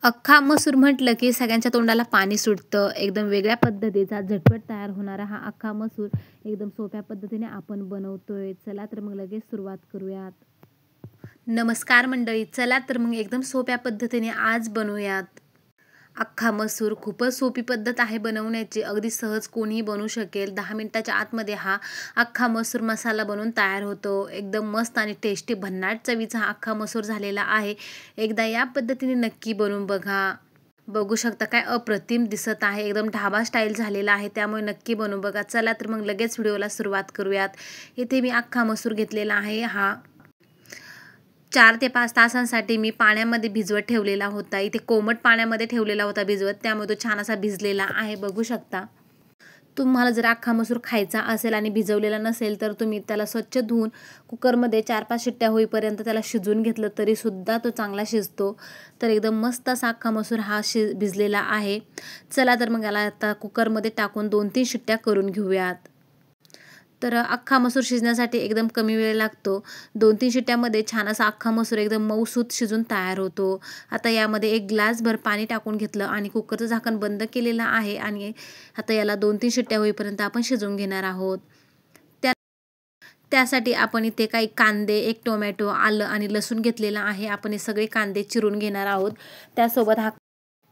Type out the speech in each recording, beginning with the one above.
अख्खा मसूर म्हटलं की सगळ्यांच्या तोंडाला पाणी सुटतं. एकदम वेगळ्या पद्धतीचा झटपट तयार होणारा हा अख्खा मसूर एकदम सोप्या पद्धतीने आपण बनवतोय. चला तर मग लगेच सुरुवात करूयात. नमस्कार मंडळी, चला तर मग एकदम सोप्या पद्धतीने आज बनवूयात अख्खा मसूर. खूपच सोपी पद्धत आहे बनवण्याची, अगदी सहज कोणीही बनवू शकेल. 10 मिनिटाच्या आतमध्ये हा अख्खा मसूर मसाला बनवून तयार होतो. एकदम मस्त आणि टेस्टी भन्नाट चवीचा हा अख्खा मसूर झालेला आहे. एकदा या पद्धतीने नक्की बनवून बघा. बघू शकता काय अप्रतिम दिसत आहे, एकदम ढाबा स्टाईल झालेला आहे, त्यामुळे नक्की बनवून बघा. चला तर मग लगेच व्हिडिओला सुरुवात करूयात. इथे मी अख्खा मसूर घेतलेला आहे. हा 4 ते 5 तासांसाठी मी पाण्यामध्ये भिजवत ठेवलेला होता. इथे कोमट पाण्यामध्ये ठेवलेला होता भिजवत, त्यामुळे तो छान असा भिजलेला आहे. बघू शकता. तुम्हाला जर अख्खा मसूर खायचा असेल आणि भिजवलेला नसेल तर तुम्ही त्याला स्वच्छ धुवून कुकरमध्ये 4-5 शिट्ट्या होईपर्यंत त्याला शिजवून घेतलं तरीसुद्धा तो चांगला शिजतो. तर एकदम मस्त असा अख्खा मसूर हा भिजलेला आहे. चला तर मग याला आता कुकरमध्ये टाकून 2-3 शिट्ट्या करून घेऊयात. तर अख्खा मसूर शिजण्यासाठी एकदम कमी वेळ लागतो. 2-3 शिट्ट्यामध्ये छान असा अख्खा मसूर एकदम मऊसूत शिजून तयार होतो. आता यामध्ये 1 ग्लासभर पाणी टाकून घेतलं आणि कुकरचं झाकण बंद केलेलं आहे आणि आता याला 2-3 शिट्ट्या होईपर्यंत आपण शिजवून घेणार आहोत. त्यासाठी आपण इथे काही कांदे, 1 टोमॅटो, आलं आणि लसूण घेतलेला आहे. आपण हे सगळे कांदे चिरून घेणार आहोत. त्यासोबत हा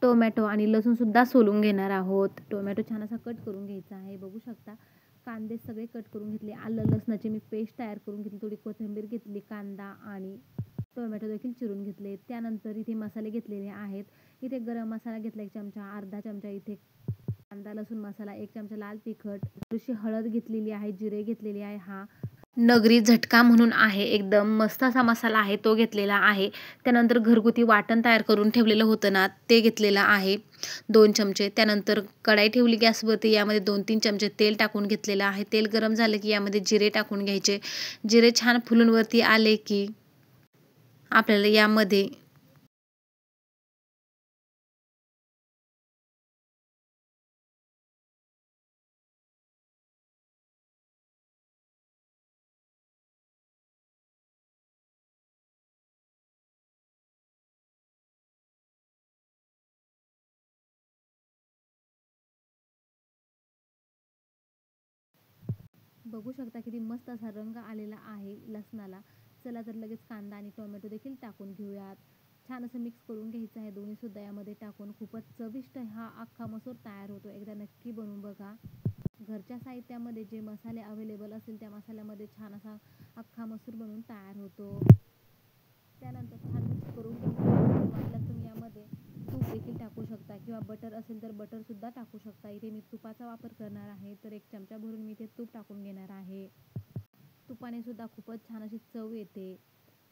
टोमॅटो आणि लसूणसुद्धा सोलून घेणार आहोत. टोमॅटो छान असा कट करून घ्यायचा आहे. बघू शकता. कांदे सगळे कट करून घेतले. आलं लसणाची मी पेस्ट तयार करून घेतली. थोडी कोथिंबीर घेतली. कांदा आणि टोमॅटो देखील चिरून घेतले. त्यानंतर इथे मसाले घेतलेले आहेत. इथे गरम मसाला घेतला 1 चमचा, अर्धा चमचा इथे कांदा लसूण मसाला, 1 चमचा लाल तिखट, थोडीशी हळद घेतलेली आहे, जिरे घेतलेले आहे. हा नगरी झटका म्हणून आहे, एकदम मस्त असा मसाला आहे, तो घेतलेला आहे. त्यानंतर घरगुती वाटण तयार करून ठेवलेलं होतं ना, ते घेतलेलं आहे 2 चमचे. त्यानंतर कढाई ठेवली गॅसवरती, यामध्ये 2-3 चमचे तेल टाकून घेतलेलं आहे. तेल गरम झालं की यामध्ये जिरे टाकून घ्यायचे. जिरे छान फुलून वरती आले की आपल्याला यामध्ये बघू शकता किती मस्त असा रंग आलेला आहे लसणाला. चला तर लगेच कांदा आणि टोमॅटो देखील टाकून घेऊयात. छान असं मिक्स करून घ्यायचं आहे दोन्हीसुद्धा यामध्ये टाकून. खूपच चविष्ट हा अख्खा मसूर तयार होतो. एकदा नक्की बनवून बघा. घरच्या साहित्यामध्ये जे मसाले अवेलेबल असतील त्या मसाल्यामध्ये छान असा अख्खा मसूर बनवून तयार होतो. त्यानंतर छान मिक्स करून घ्यायचं. वाटल्यास तुम्ही यामध्ये तूप देखील टाकू शकता किंवा बटर असेल तर बटरसुद्धा टाकू शकता. इथे मी तुपाचा वापर करणार आहे, तर 1 चमचा भरून मी इथे तूप टाकून घेणार आहे. तुपाने सुद्धा खूपच छान अशी चव येते.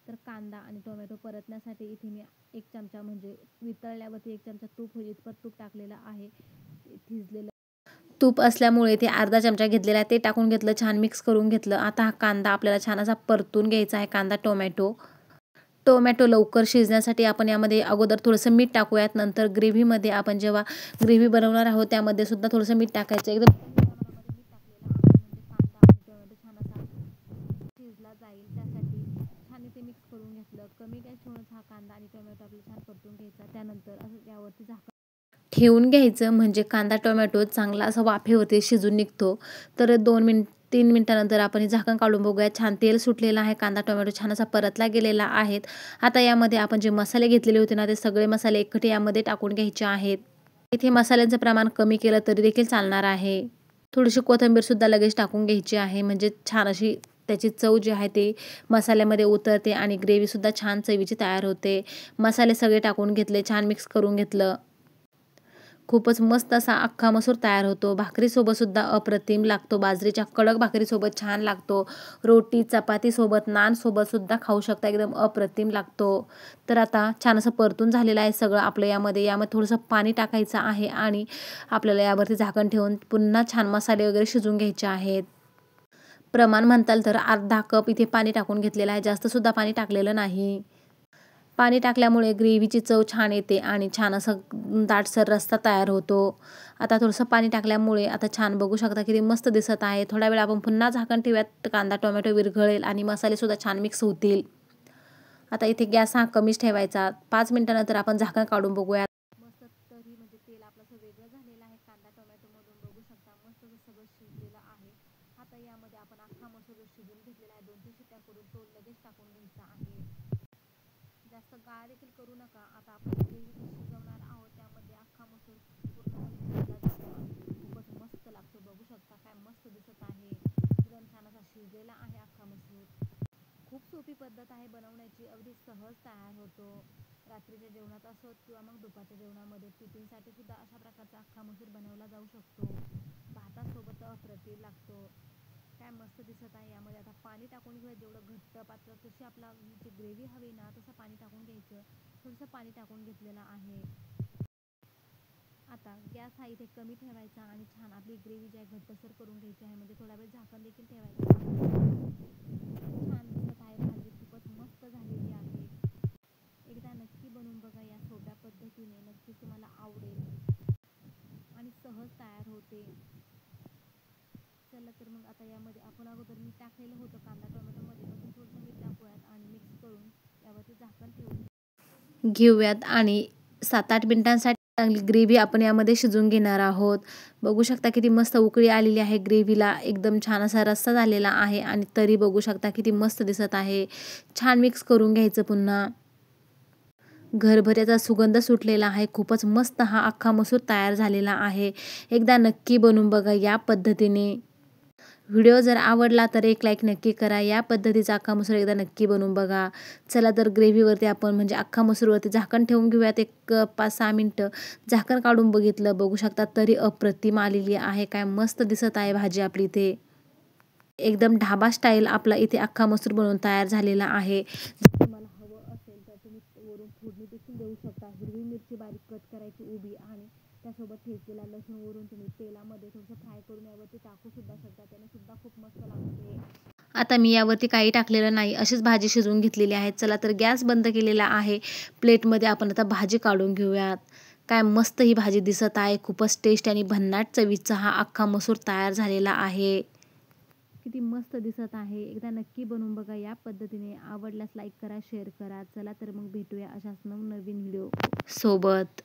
तर कांदा आणि टोमॅटो परतण्यासाठी इथे मी 1 चमचा म्हणजे वितळल्यावरती 1 चमचा तूप होईल इतपत तूप टाकलेलं आहे. थिजलेलं तूप असल्यामुळे इथे अर्धा चमचा घेतलेला आहे, ते टाकून घेतलं. छान मिक्स करून घेतलं. आता हा कांदा आपल्याला छान असा परतून घ्यायचा आहे. कांदा टोमॅटो लवकर शिजण्यासाठी आपण यामध्ये अगोदर थोडंसं मीठ टाकूयात. नंतर ग्रेव्हीमध्ये आपण जेव्हा ग्रेव्ही बनवणार आहोत त्यामध्ये सुद्धा थोडंसं मीठ टाकायचं. एकदम प्रमाणामध्ये मीठ टाकलेलं आहे म्हणजे कांदा आणि टोमॅटो छान असा शिजला जाईल. त्यासाठी छान इथे मिक्स करून घेतलं. कमी गॅस ठेवूनच हा कांदा आणि टोमॅटो आपल्याला छान परतून घ्यायचा. त्यानंतर असं यावरती झाकण ठेवून घ्यायचं म्हणजे कांदा टोमॅटो चांगला असा वाफेवरती शिजून निघतो. तर 2-3 मिनिटानंतर आपण हे झाकण काढून बघूया. छान तेल सुटलेलं आहे. कांदा टोमॅटो छान असा परतला गेलेला आहे. आता यामध्ये आपण जे मसाले घेतलेले होते ना, ते सगळे मसाले एकटे यामध्ये टाकून घ्यायचे आहेत. इथे मसाल्यांचं प्रमाण कमी केलं तरी देखील चालणार आहे. थोडीशी कोथिंबीरसुद्धा लगेच टाकून घ्यायची आहे, म्हणजे छान अशी त्याची चव जी आहे ती मसाल्यामध्ये उतरते आणि ग्रेव्हीसुद्धा छान चवीची तयार होते. मसाले सगळे टाकून घेतले, छान मिक्स करून घेतलं. खूपच मस्त असा अख्खा मसूर तयार होतो. भाकरीसोबतसुद्धा अप्रतिम लागतो. बाजरीच्या कडक भाकरीसोबत छान लागतो. रोटी, चपातीसोबत, नानसोबतसुद्धा खाऊ शकता. एकदम अप्रतिम लागतो. तर आता छान असं परतून झालेलं आहे सगळं आपलं. यामध्ये थोडंसं पाणी टाकायचं आहे आणि आपल्याला यावरती झाकण ठेवून पुन्हा छान मसाले वगैरे शिजवून घ्यायचे आहेत. प्रमाण म्हणताल तर अर्धा कप इथे पाणी टाकून घेतलेलं आहे. जास्तसुद्धा पाणी टाकलेलं नाही. पाणी टाकल्यामुळे ग्रेव्हीची चव छान येते आणि छान असं दाटसर रस्सा तयार होतो. आता थोडंसं पाणी टाकल्यामुळे आता छान बघू शकता किती मस्त दिसत आहे. थोडा वेळ आपण पुन्हा झाकण ठेवूयात. कांदा टोमॅटो विरघळेल आणि मसालेसुद्धा छान मिक्स होतील. आता इथे गॅस हा कमीच ठेवायचा. 5 मिनिटानंतर आपण झाकण काढून बघूया. मस्त तरी म्हणजे तेल आपलं असं वेगळं झालेलं आहे. कांदा टोमॅटोमधून बघू शकता मस्त सगळं शिजलेलं आहे. आता यामध्ये आपण अख्खा मसूर शिजून घेतलेला आहे. 2-3 शिट्ट्या करून तो लगेच टाकून घ्यायचा आहे. जास्त गाळ देखील करू नका. आता आपण ग्रेव्ही शिजवणार आहोत त्यामध्ये अख्खा मसूर पूर्णपणे शिजला जातो आणि खूपच मस्त लागतो. बघू शकता काय मस्त दिसत आहे. एकदम छान असा शिजलेला आहे अख्खा मसूर. खूप सोपी पद्धत आहे बनवण्याची. अगदी सहज तयार होतो. रात्रीच्या जेवणात असोत किंवा मग दुपारच्या जेवणामध्ये टिफिनसाठी सुद्धा अशा प्रकारचा अख्खा मसूर बनवला जाऊ शकतो. भातासोबत अप्रतिम लागतो. काय मस्त दिसत आहे. यामध्ये आता पाणी टाकून घेऊया. जेवढं घट्ट पातळ जशी आपला जी ग्रेव्ही हवी ना तसं पाणी टाकून घ्यायचं. थोडंसं पाणी टाकून घेतलेलं आहे. आता गॅस हा इथे कमी ठेवायचा आणि छान आपली ग्रेव्ही जी आहे घट्टसर करून घ्यायची आहे. म्हणजे थोडा वेळ झाकण देखील ठेवायचं. छान दिसत आहे. भाजी खूपच मस्त झालेली आहे. एकदा नक्की बनवून बघा या सोप्या पद्धतीने. नक्कीच तुम्हाला आवडेल आणि सहज तयार होते. चला तर मग आता यामध्ये आपण अगोदर मीठ टाकलेलं होतं कांदा टोमॅटोमध्ये. अजून थोडंसं मीठ टाकूयात आणि मिक्स करून यावरती झाकण ठेवून घेऊयात आणि 7-8 मिनिटांसाठी चांगली ग्रेव्ही आपण यामध्ये शिजवून घेणार आहोत. बघू शकता किती मस्त उकळी आलेली आहे ग्रेव्हीला. एकदम छान असा रस्सा झालेला आहे आणि तरी बघू शकता किती मस्त दिसत आहे. छान मिक्स करून घ्यायचं पुन्हा. घरभर याचा सुगंध सुटलेला आहे. खूपच मस्त हा अख्खा मसूर तयार झालेला आहे. एकदा नक्की बनवून बघा या पद्धतीने. व्हिडिओ जर आवडला तर एक लाईक नक्की करा. या पद्धतीचा अख्खा मसूर एकदा नक्की बनवून बघा. चला तर ग्रेव्हीवरती आपण म्हणजे अख्खा मसूरवरती झाकण ठेवून घेऊयात. एक 5-6 मिनिटं झाकण काढून बघितलं. बघू शकता तरी अप्रतिम आलेली आहे. काय मस्त दिसत आहे भाजी आपली इथे. एकदम ढाबा स्टाईल आपला इथे अख्खा मसूर बनवून तयार झालेला आहे. जर तुम्हाला हवं असेल तर तुम्ही वरून फोडणी देखील देऊ शकता. हिरवी मिरची बारीक कट करायची उभी आणि त्यासोबत ठेचलेला लसूण वरून तुम्ही तेलामध्ये थोडंसं फ्राय करून यावरती टाकू सुद्धा शकता. त्याने सुद्धा खूप मस्त लागते. आता मी यावरती काही टाकलेलं नाही. अशीच भाजी शिजवून घेतलेली आहे. चला तर गॅस बंद केलेला आहे. प्लेटमध्ये आपण आता भाजी काढून घेऊयात. काय मस्त ही भाजी दिसत आहे. खूपच टेस्ट आणि भन्नाट चवीचा हा अख्खा मसूर तयार झालेला आहे. किती मस्त दिसत आहे. एकदा नक्की बनवून बघा या पद्धतीने. आवडल्यास लाईक करा, शेअर करा. चला तर मग भेटूया अशाच नवीन व्हिडिओ सोबत.